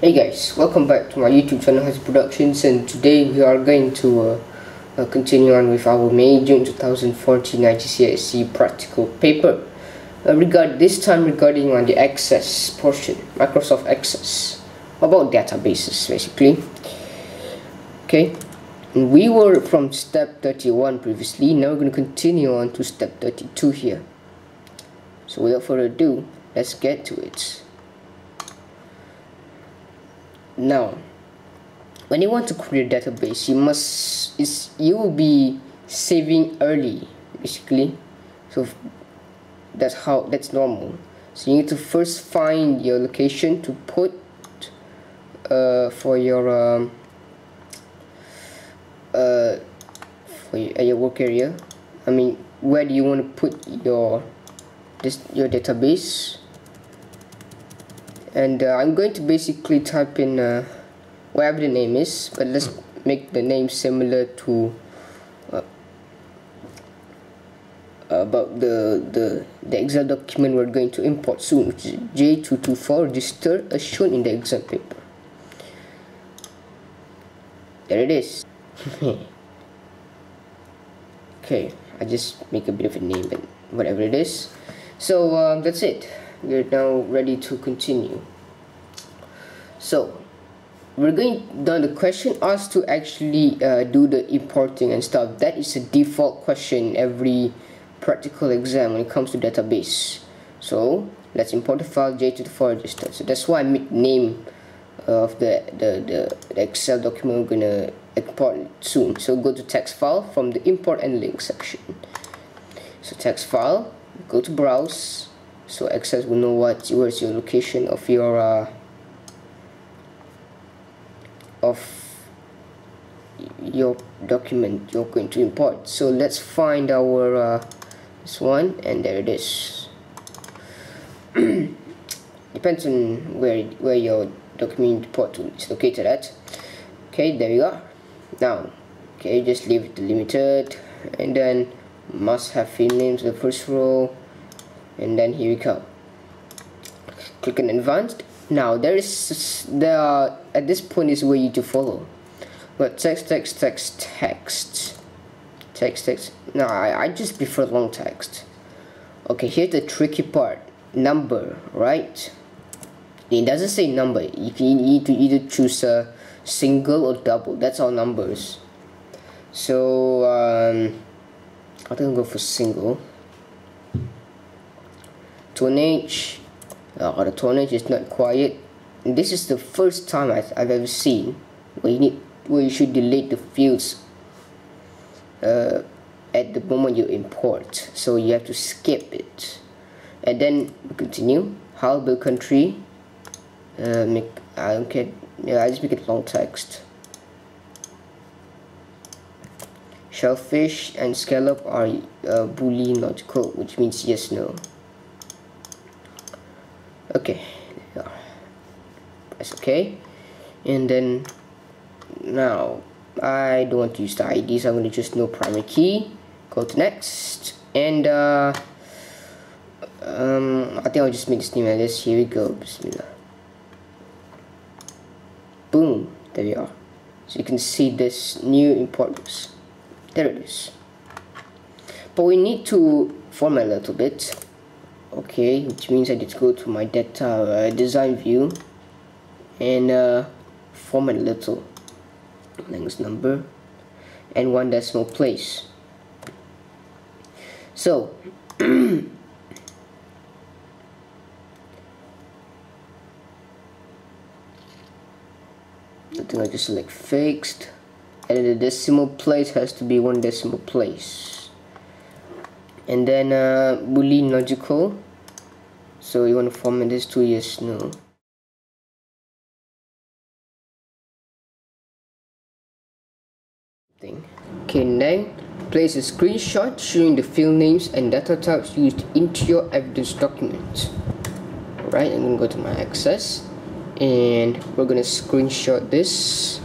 Hey guys, welcome back to my YouTube channel Has Productions, and today we are going to continue on with our May June 2014 IGCSE practical paper this time regarding on the Access portion, Microsoft Access, about databases basically. Okay, and we were from step 31 previously. Now we're going to continue on to step 32 here. So without further ado, let's get to it. Now, when you want to create a database, you will be saving early, basically. So that's normal. So you need to first find your location to put for your work area. I mean, where do you want to put your database? And I'm going to basically type in whatever the name is, but let's make the name similar to about the Excel document we're going to import soon, which is J224 register as shown in the exam paper. There it is. Okay, I just make a bit of a name, but whatever it is. So that's it. We're now ready to continue. So we're going down. The question asks to actually do the importing and stuff. That is a default question in every practical exam when it comes to database. So let's import the file J224 register. So that's why I make name of the Excel document we're gonna import soon. So go to text file from the import and link section. So text file, go to browse. So Access will know where's your location of your document you're going to import. So let's find our this one, and there it is. Depends on where your document import tool is located at. Okay, there you are. Now, okay, just leave it limited, and then must have field names the first row. And then here we go. Click on advanced. Now at this point is where you need to follow. But text. No, I just prefer long text. Okay, here's the tricky part. Number, right? It doesn't say number. You need to either choose a single or double. That's all numbers. So I think I'll go for single. Tonnage. The tonnage is not quiet. And this is the first time I've ever seen where you should delete the fields at the moment you import. So you have to skip it, and then continue. Halbel country. I don't care. Yeah, I just make it long text. Shellfish and scallop are Boolean logical, which means yes, no. Okay, that's okay. And then now I don't want to use the IDs. I'm going to just no primary key. Go to next, and I think I'll just make this name like this. Here we go. Bismillah. Boom. There we are. So you can see this new import. There it is. But we need to format a little bit. Okay, which means I need to go to my data design view and format a little length number and 1 decimal place. So I think I just select fixed, and the decimal place has to be 1 decimal place. And then Boolean logical. So you want to format this to yes, no. Okay, then place a screenshot showing the field names and data types used into your evidence document. Alright, I'm gonna go to my Access, and we're gonna screenshot this.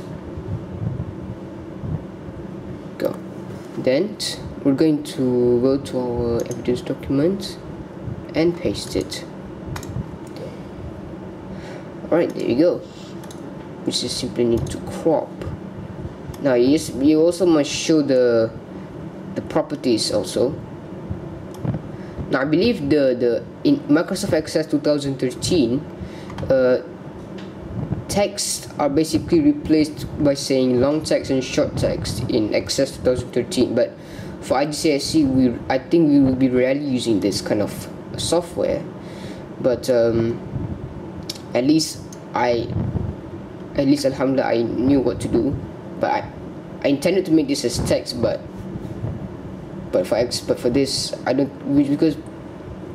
Go. Then we're going to go to our evidence document and paste it. Alright, there you go. which is simply need to crop. Now you also must show the properties also. Now I believe in Microsoft Access 2013, texts are basically replaced by saying long text and short text in Access 2013, but for IGCSE I think we will be rarely using this kind of software. But at least alhamdulillah I knew what to do. But I intended to make this as text, but for this I don't, because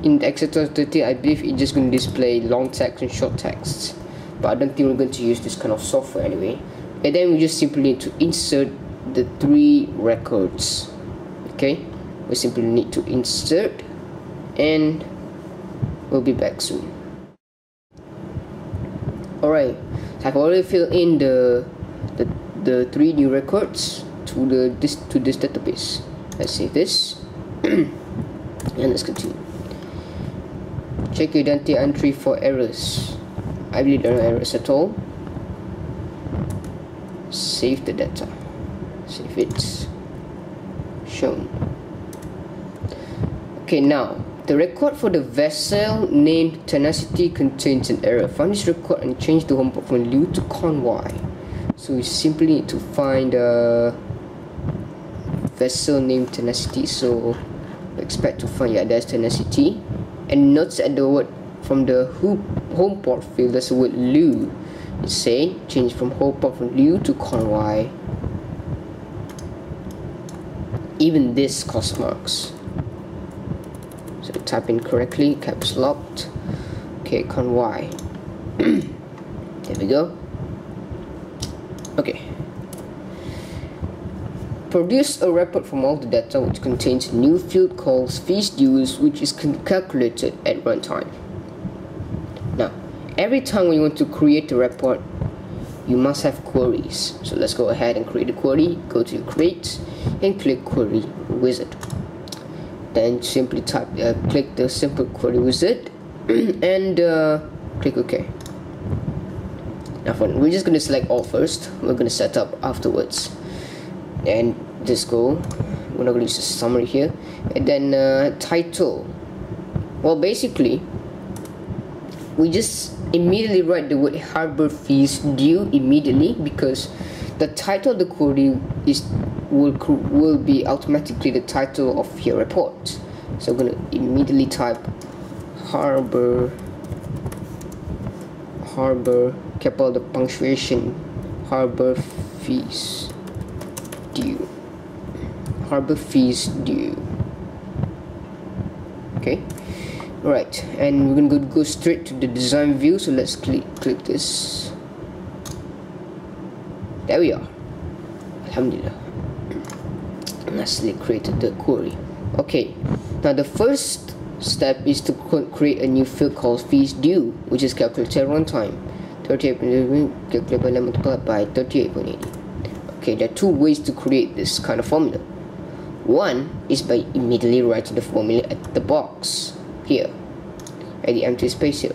in Access 2013 I believe it's just going to display long text and short texts. But I don't think we're going to use this kind of software anyway. And then we just simply need to insert the 3 records. Okay, we simply need to insert, and we'll be back soon. Alright, so I've already filled in the 3 new records to this database. Let's save this and let's continue. Check your Dante entry for errors. I believe there are no errors at all. Save the data. Save it. Shown. Okay, now the record for the vessel named Tenacity contains an error. Find this record and change the home port from Liu to Convoy. So we simply need to find a vessel named Tenacity. So we expect to find, yeah, there's Tenacity. And notice at the word from the home port field, there's the word Liu. It's saying change from home port from Liu to Convoy. Even this cost marks. So type in correctly, caps locked. Okay, Convoy. There we go. Okay. Produce a report from all the data which contains a new field called fees dues, which is calculated at runtime. Now, every time we want to create a report, you must have queries. So let's go ahead and create a query. Go to create and click query wizard. Then simply click the simple query wizard and click OK. Now we're just going to select all first. We're going to set up afterwards. And just go. We're not going to use the summary here. And then title. Well, basically, we just immediately write the word harbor fees due immediately, because the title of the query will be automatically the title of your report. So I'm going to immediately type harbor, capital the punctuation, harbor fees due, harbor fees due. Okay, right, and we're gonna go straight to the design view. So let's click this. There we are. Alhamdulillah. Nicely created the query. Okay, now the first step is to create a new field called fees due, which is calculated runtime. 38.80 calculated by multiplied by 38.80. Okay, there are 2 ways to create this kind of formula. One is by immediately writing the formula at the box here, at the empty space here,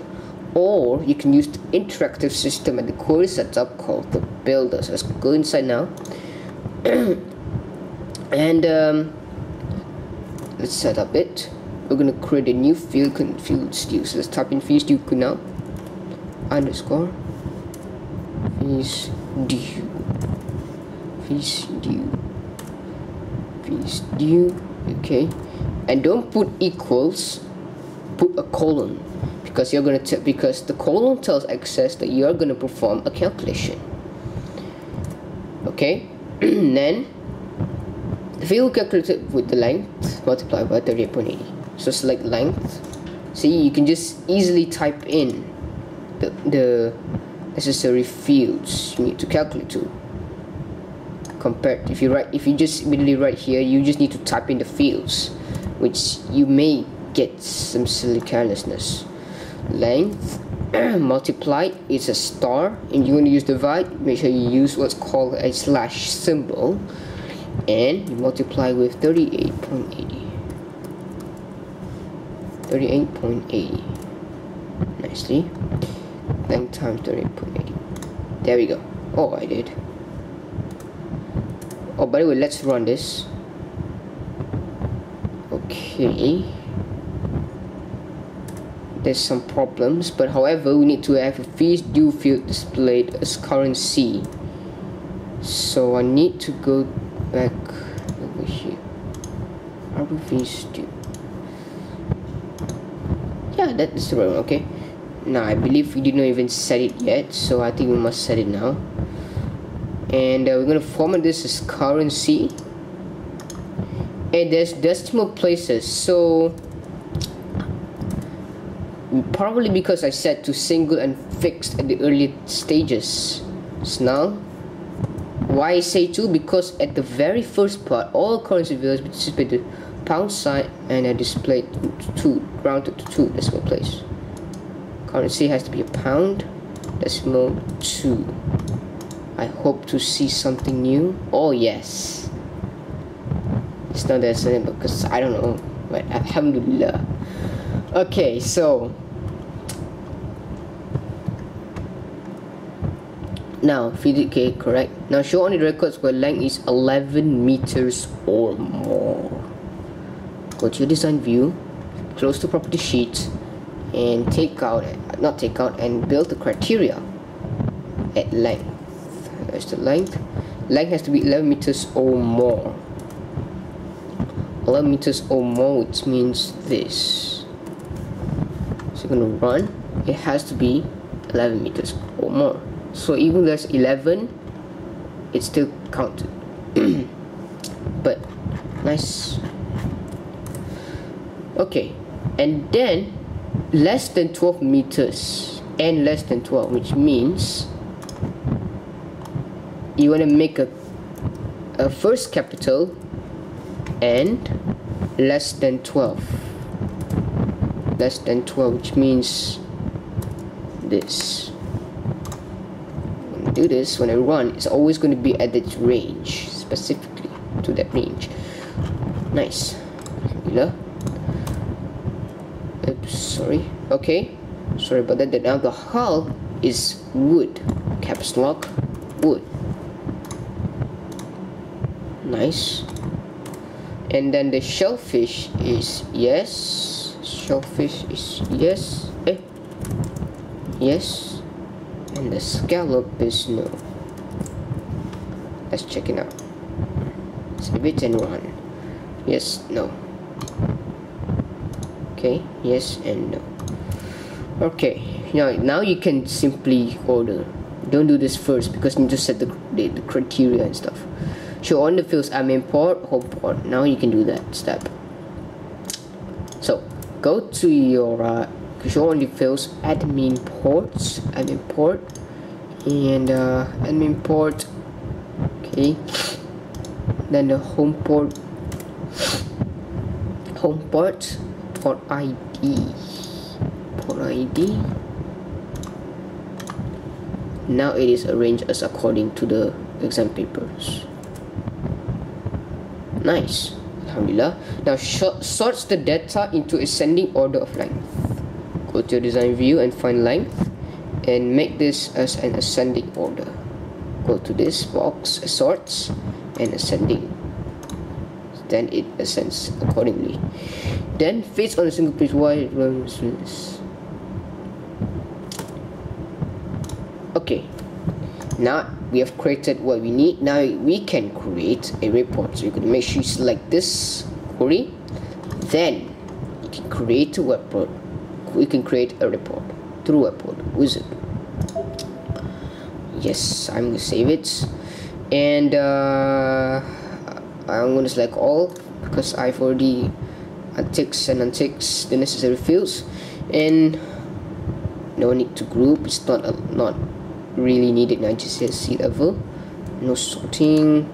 or you can use the interactive system at the query setup called the builder. So let's go inside now and let's set up it. We're going to create a new field due. So let's type in fees due now underscore fees due, fees due, fees due. Okay, and don't put equals, put a colon, because you're going to because the colon tells Access that you are going to perform a calculation. Okay, then the field calculated with the length multiplied by 38.80. So select length. See, you can just easily type in the necessary fields you need to calculate to. Compared, if you just immediately write here, you just need to type in the fields, which you may get some silly carelessness. Length multiplied is a star, and you want to use divide. Make sure you use what's called a slash symbol, and you multiply with 38.80. 38.80. Nicely. Length times 38.80. There we go. Oh, I did. Oh, by the way, let's run this. Okay. There's some problems, but however, we need to have a fees due field displayed as currency. So I need to go back over here. Are fees due? Yeah, that's the right one. Okay. Now I believe we did not even set it yet, so I think we must set it now. And we're gonna format this as currency. And there's decimal places, so probably because I set to single and fixed at the early stages. So now, why I say 2? Because at the very first part, all currency values be displayed the pound sign and are displayed to 2, rounded to 2 decimal place. Currency has to be a pound, decimal 2. I hope to see something new. Oh yes. It's not that simple because I don't know. But alhamdulillah. Okay, so now okay, correct. Now show only the records where length is 11 meters or more. Go to your design view, close the property sheet, and and build the criteria at length. There's the length. Length has to be 11 meters or more. 11 meters or more, which means this. So you're gonna run. It has to be 11 meters or more. So even there's 11, it's still counted. But nice. Okay, and then less than 12 meters and less than 12, which means you want to make a first capital and less than 12, which means this. When I do this, when I run, it's always going to be at its range, specifically to that range. Nice. Oops, sorry. Okay, sorry about that. Now the hull is wood, caps lock, wood. Nice. And then the shellfish is yes. Shellfish is yes. Yes. And the scallop is no. Let's check it out. Save it and run. Yes, no. Okay, yes and no. Okay, now you can simply order. Don't do this first because you need to set the criteria and stuff. Show on the fields admin port, home port. Now you can do that step. So go to your show on the fields admin ports, admin port, and admin port. Okay, then the home port, port ID, Now it is arranged as according to the exam papers. Nice, alhamdulillah. Now sorts the data into ascending order of length. Go to your design view and find length and make this as an ascending order. Go to this box, sorts and ascending. Then it ascends accordingly. Then fits on a single page wide. Okay, now we have created what we need. Now we can create a report. So you can make sure you select this query, then you can create a report. We can create a report through report wizard. Yes, I'm gonna save it, and I'm gonna select all because I've already unticked the necessary fields, and no need to group. It's not really needed in IGCSE level. No sorting,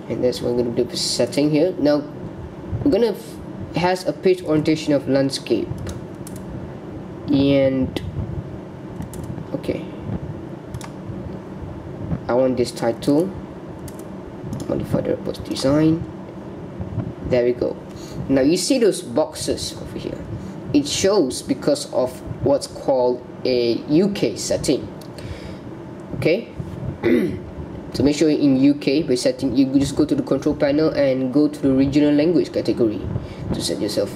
and that's what I'm gonna do for setting here. Now we're gonna has a page orientation of landscape, and okay, I want this title. Modify the report's design. There we go. Now you see those boxes over here. It shows because of what's called a UK setting. Okay. So make sure in UK by setting, you just go to the control panel and go to the regional language category to set yourself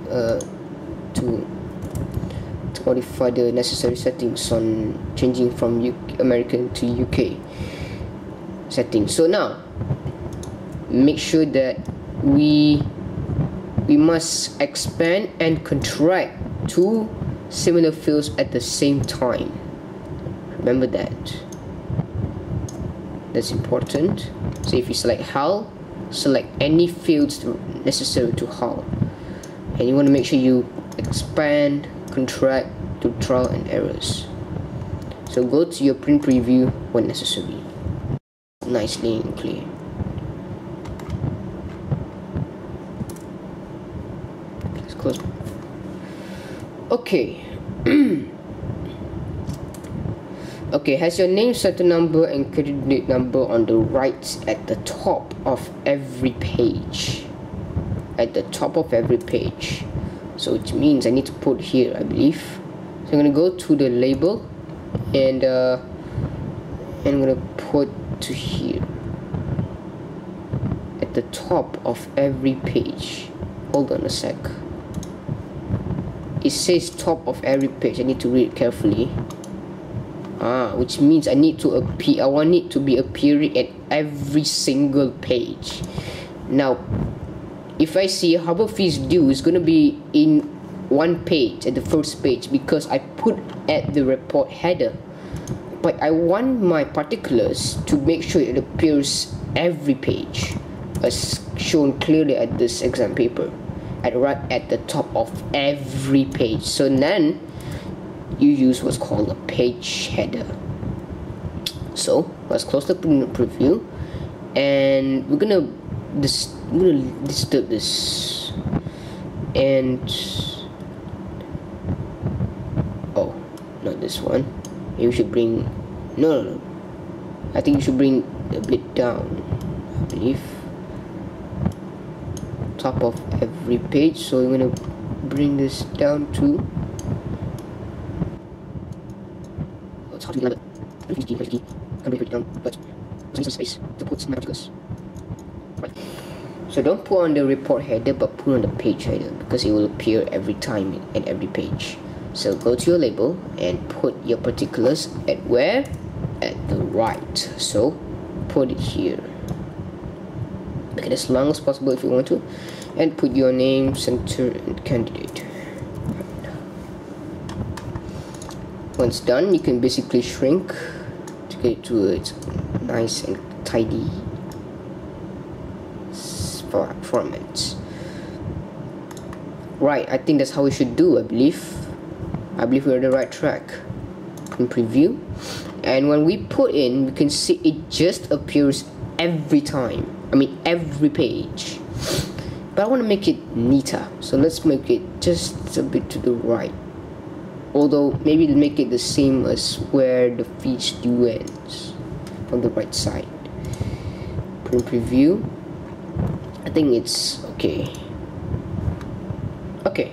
to modify the necessary settings on changing from American to UK settings. So now make sure that we must expand and contract two similar fields at the same time. Remember that. That's important. So if you select HAL, select any fields necessary to HAL, and you want to make sure you expand, contract to trial and errors. So go to your print preview when necessary. Nicely and clear. Let's close. Okay. Okay, has your name, center number and credit date number on the right at the top of every page. At the top of every page. So which means I need to put here, I believe. So I'm gonna go to the label and I'm gonna put to here. At the top of every page. Hold on a sec. It says top of every page. I need to read it carefully. Which means I need to appear. I want it to be appearing at every single page. Now, if I see Harbor fees due is gonna be in one page at the first page because I put at the report header, but I want my particulars to make sure it appears every page, as shown clearly at this exam paper, right at the top of every page. So then you use what's called a page header. So let's close the preview, and we're gonna disturb this, and oh, not this one. Maybe you should bring no. I think you should bring a bit down. I believe top of every page. So we're gonna bring this down to. It's hard to get it down, but I need some space to put my articles. Right. So don't put on the report header, but put on the page header because it will appear every time in every page. So go to your label and put your particulars at where? At the right. So put it here. Make it as long as possible if you want to, and put your name, center, and candidate. Once done, you can basically shrink to get it to its nice and tidy formats. Right, I think that's how we should do. I believe we're on the right track. Print preview, and when we put in, we can see it just appears every time. I mean every page. But I want to make it neater, so let's make it just a bit to the right. Although maybe make it the same as where the feeds due ends from the right side. Print preview. I think it's okay. Okay.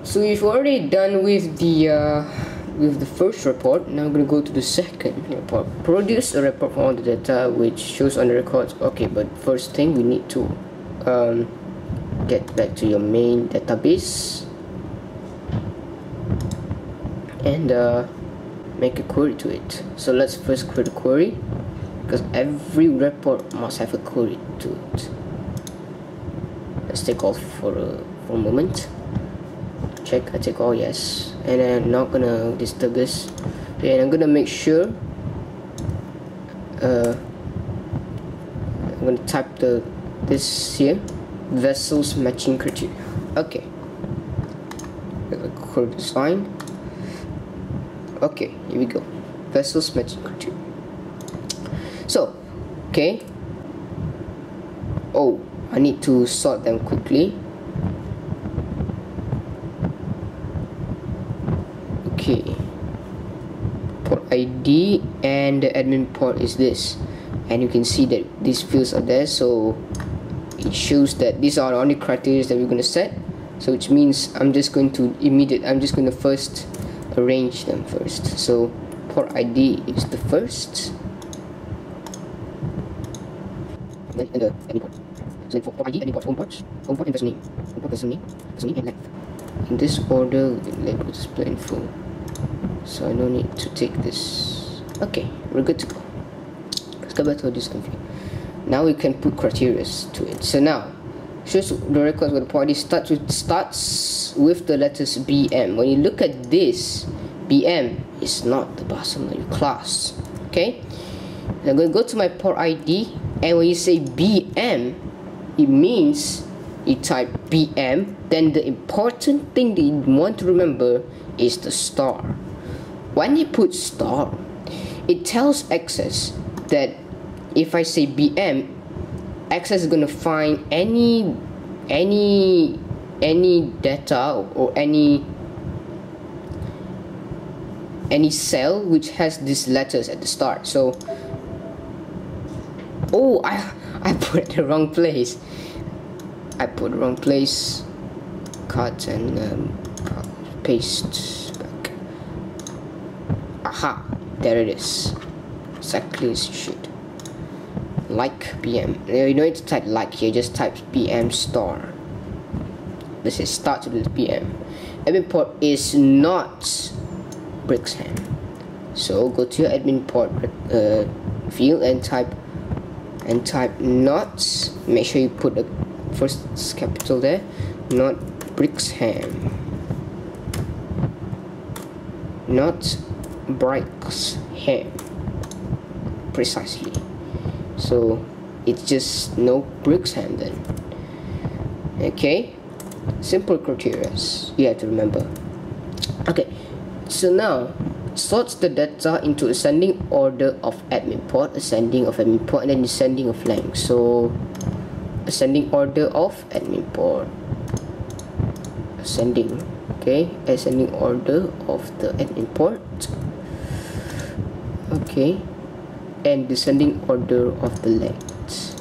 So we've already done with the first report. Now I'm gonna go to the second report. Produce a report from all the data which shows on the records. Okay, but first thing we need to get back to your main database and make a query to it. So let's first create a query, because every report must have a query to it. Let's take off for a moment. Check, I take all, yes, and I'm not gonna disturb this. Okay, and I'm gonna make sure I'm gonna type this here, vessels matching criteria. Okay, code is fine. Okay, here we go. Vessels matching criteria. So, okay. Oh, I need to sort them quickly. Okay. Port ID and the admin port is this, and you can see that these fields are there. So it shows that these are the only criteria that we're going to set. So which means I'm just going to first arrange them first. So port ID is the first, and the admin port. So for port ID, admin port, home port and person name, person name and length. In this order, we can label display info. So I don't need to take this. Okay, we're good to go. Let's go back to this config. Now we can put criteria to it. So now, shows the records where the port ID starts with the letters BM. When you look at this, BM is not the bottom of your class. Okay, I'm going to go to my port ID, and when you say BM, it means you type BM. Then the important thing that you want to remember is the star. When you put star, it tells Access that if I say BM, Access is going to find any data or any cell which has these letters at the start. So, oh, I put it in the wrong place. Cut and paste back. Aha, there it is. Exactly as you should. Like BM. You don't need to type like here, just type BM star. This is start with BM. Admin port is not Brixham. So go to your admin port field and type not. Make sure you put the first capital there. Not Brixham. Not Brixham. Precisely. So it's just no Brixham then. Okay, simple criteria you have to remember. Okay, so now sorts the data into ascending order of admin port, ascending of admin port, and then descending of length. So ascending order of admin port, ascending. Okay, ascending order of the admin port. Okay, and descending order of the length.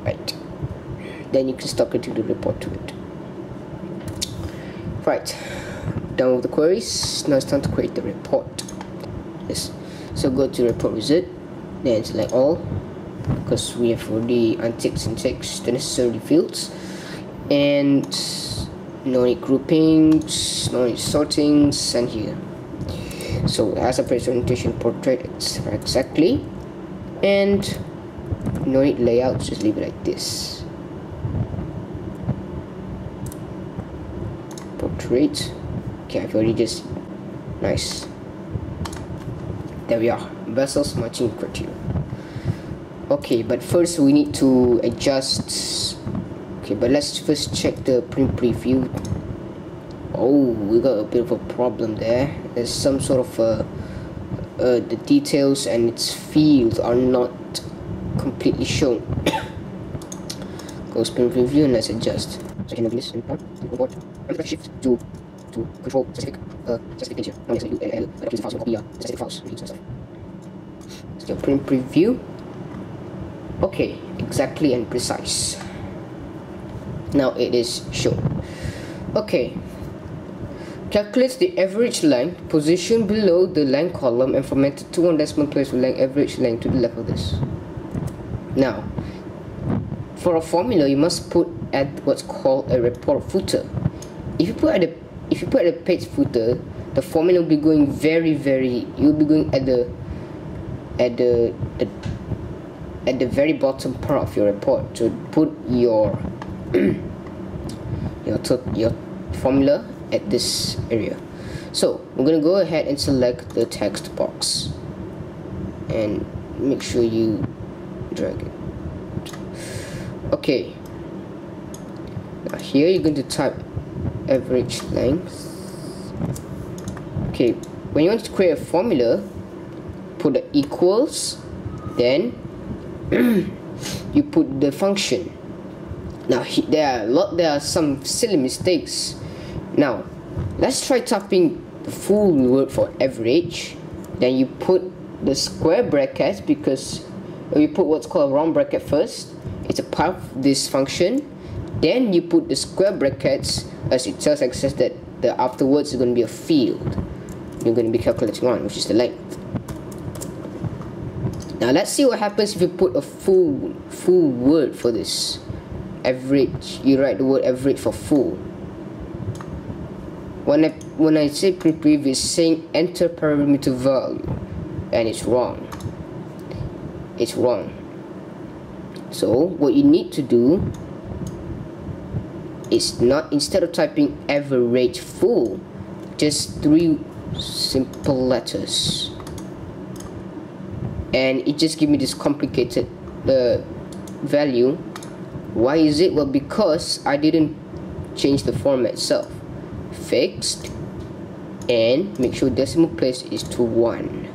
Right, then you can start getting the report to it. Right, done with the queries. Now it's time to create the report. Yes, so go to report wizard, then select all, because we have already unticked and ticked the necessary fields, and no need groupings, no need sortings, and here. So as a presentation portrait, it's exactly, and no need layouts, just leave it like this. Portrait. Okay, I've already just nice. There we are. Vessels matching criteria. Okay, but first we need to adjust. Okay, but let's first check the print preview. Oh, we got a bit of a problem there. There's some sort of the details and its fields are not completely shown. Go print preview and let's adjust. So I can this import shift to control specific things here. Now yes, I do the files will copy specific files. So print preview. Okay, exactly and precise. Now it is shown. Okay. Calculates the average length, position below the length column, and formatted to one decimal place with length average length to the left of this. Now, for a formula, you must put at what's called a report footer. If you put at the page footer, the formula will be going you'll be going at the very bottom part of your report to put your your formula at this area. So we're gonna go ahead and select the text box and make sure you drag it. Okay, now here you're going to type average length. Okay, when you want to create a formula, put the equals, then you put the function. Now there are some silly mistakes. Now let's try typing the full word for average. Then you put the square brackets, because we put what's called a round bracket first. It's a part of this function. Then you put the square brackets, as it tells Access that the afterwards is going to be a field. You we're going to be calculating on, which is the length. Now let's see what happens if you put a full word for this. Average, you write the word average for full. When I say print preview, it's saying enter parameter value, and it's wrong. It's wrong. So what you need to do is not, instead of typing average full, just 3 simple letters, and it just give me this complicated value. Why is it? Well, because I didn't change the format itself. Fixed, and make sure decimal place is to 1,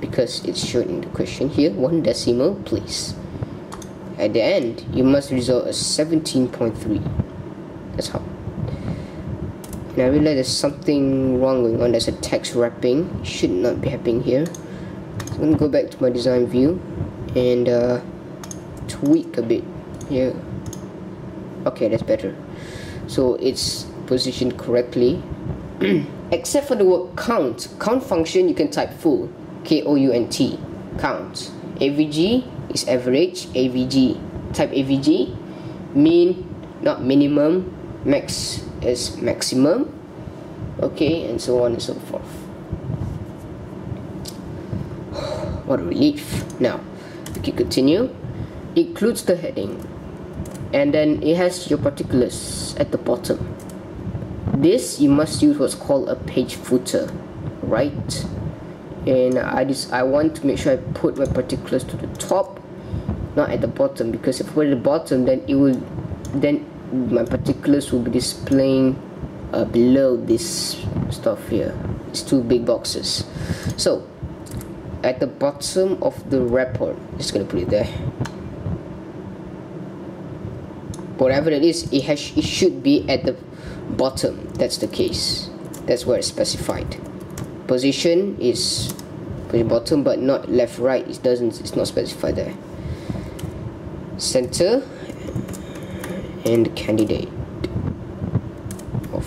because it's shown in the question here, 1 decimal place. At the end, you must result as 17.3. That's how. And I realize there's something wrong going on. There's a text wrapping. Should not be happening here. So I'm gonna go back to my design view and tweak a bit here. Okay, that's better. So it's positioned correctly. Except for the word count. Count function, you can type full. K-O-U-N-T. Count. AVG is average. AVG. Type AVG. Mean, not minimum. Max is maximum. Okay, and so on and so forth. What a relief. Now, we can continue. Includes the heading, and then it has your particulars at the bottom. This you must use what's called a page footer, right? And I want to make sure I put my particulars to the top, not at the bottom, because if I put it at the bottom, then my particulars will be displaying below this stuff here. It's 2 big boxes. So at the bottom of the report, just gonna put it there. Whatever it is, it should be at the bottom. That's the case. That's where it's specified. Position is the bottom, but not left, right. It's not specified there. Center and candidate of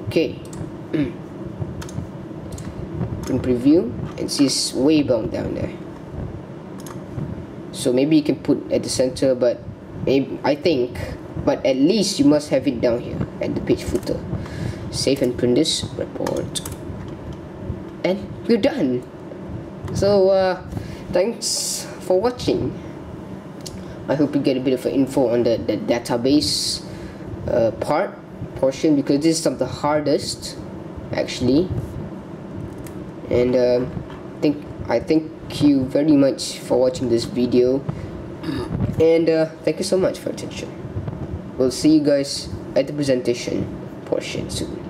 okay. Print preview, and see it's way down there. So maybe you can put at the center, but maybe, I think, but at least you must have it down here at the page footer. Save and print this report, and we're done. So thanks for watching. I hope you get a bit of info on the database portion, because this is some of the hardest actually. And I thank you very much for watching this video, and thank you so much for your attention. We'll see you guys at the presentation portion soon.